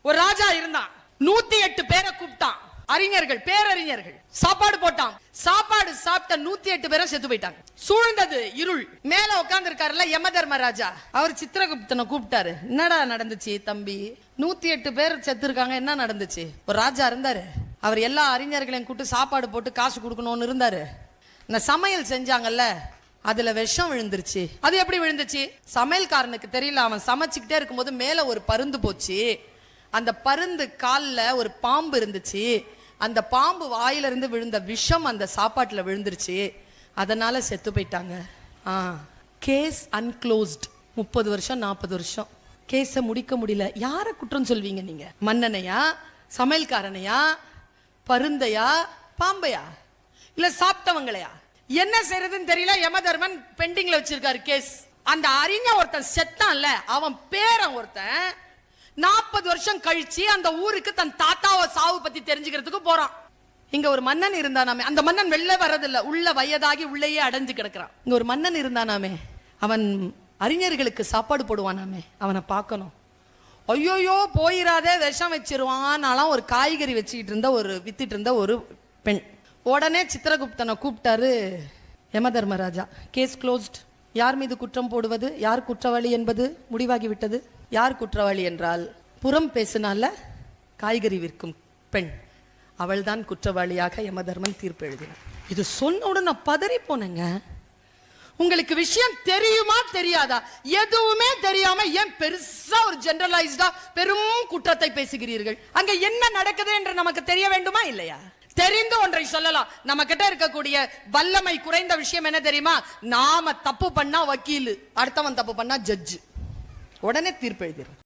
ஒரு ராஜா இருந்தான். 108 பேரை கூப்பிட்டான். அறிஞர்கள், பேரறிஞர்கள். சாப்பாடு போட்டான். சாப்பாடு சாப்பிட்ட 108 பேரும் செத்து போயிட்டாங்க. சூழ்ந்தது இருள். மேல உட்கார்ந்து இருக்காருல்ல யம தர்மராஜா, அவர் சித்திரகுப்தனை கூப்பிட்டாரு. என்னடா நடந்துச்சு தம்பி? 108 பேர் செத்து இருக்காங்க, என்ன நடந்துச்சு? ஒரு ராஜா இருந்தாரு. அவர் எல்லா அறிஞர்களையும் கூப்பிட்டு சாப்பாடு போட்டு காசு கொடுக்கணும்னு இருந்தாரு. இந்த சமையல் செஞ்சாங்கல்ல, அதுல விஷம் விழுந்துருச்சு. அது எப்படி விழுந்துச்சு? சமையல்காரனுக்கு தெரியல. அவன் சமைச்சுக்கிட்டே இருக்கும்போது மேல ஒரு பருந்து போச்சு. அந்த பருந்து கால்ல ஒரு பாம்பு இருந்துச்சு. அந்த பாம்பு வாயில இருந்து விழுந்த விஷம் அந்த சாப்பாட்டுல விழுந்துருச்சு. அதனால செத்து போயிட்டாங்க. கேஸ் அன்க்ளோஸ்ட். 30 வருஷம் 40 வருஷம் கேஸ முடிக்க முடியல. யார குற்றம் சொல்வீங்க நீங்க? மன்னனையா, சமையல்காரனையா, பருந்தையா, பாம்பையா, இல்ல சாப்பிட்டவங்களையா? என்ன செய்யறதுன்னு தெரியல. யமதர்மன் பெண்டிங்ல வச்சிருக்காரு கேஸ். அந்த அறிஞர் ஒருத்தன் செத்தான்ல, அவன் பேரன் ஒருத்தன் 40 வருஷம் கழிச்சு அந்த ஊருக்கு தன் தாத்தாவை சாவு பத்தி தெரிஞ்சுக்கிறதுக்கு போறான். இங்க ஒரு மன்னன் இருந்தானாமே, அந்த மன்னன் வெளில வர்றதில்ல, உள்ள வயதாகி உள்ளேயே அடைஞ்சு கிடக்குறான். இங்க ஒரு மன்னன் இருந்தானாமே, அவன் அறிஞர்களுக்கு சாப்பாடு போடுவானாமே, அவனை பார்க்கணும். ஐயோயோ போயிராதே, விஷம் வச்சிருவான். ஒரு காய்கறி வச்சுக்கிட்டு இருந்த வித்துட்டு இருந்த ஒரு பெண். உடனே சித்திரகுப்தனை கூப்பிட்டாரு யம தர்மராஜா. Case closed. யார் மீது குற்றம் போடுவது, யார் குற்றவாளி என்பது முடிவாகிவிட்டது. யார் குற்றவாளி என்றால், புறம் பேசினால காய்கறி விற்கும் பெண், அவள் தான் குற்றவாளியாக யமதர்மன் தீர்ப்பு எழுதினார். இது சொன்ன உடனே நான் பதறி போனேங்க. உங்களுக்கு விஷயம் தெரியுமா தெரியாதா? எதுவுமே தெரியாம ஏன் பெருசா ஒரு ஜெனரலைஸ்டா பெரும் குற்றத்தை பேசுகிறீர்கள்? அங்க என்ன நடக்குது என்று நமக்கு தெரிய வேண்டுமா இல்லையா? தெரிந்து ஒன்றை சொல்லலாம். நம்ம கிட்ட இருக்கக்கூடிய வல்லமை குறைந்த விஷயம் என்ன தெரியுமா? நாம தப்பு பண்ணா வக்கீல், அடுத்தவன் தப்பு பண்ணா ஜட்ஜ், உடனே தீர்ப்பு எழுதிடும்.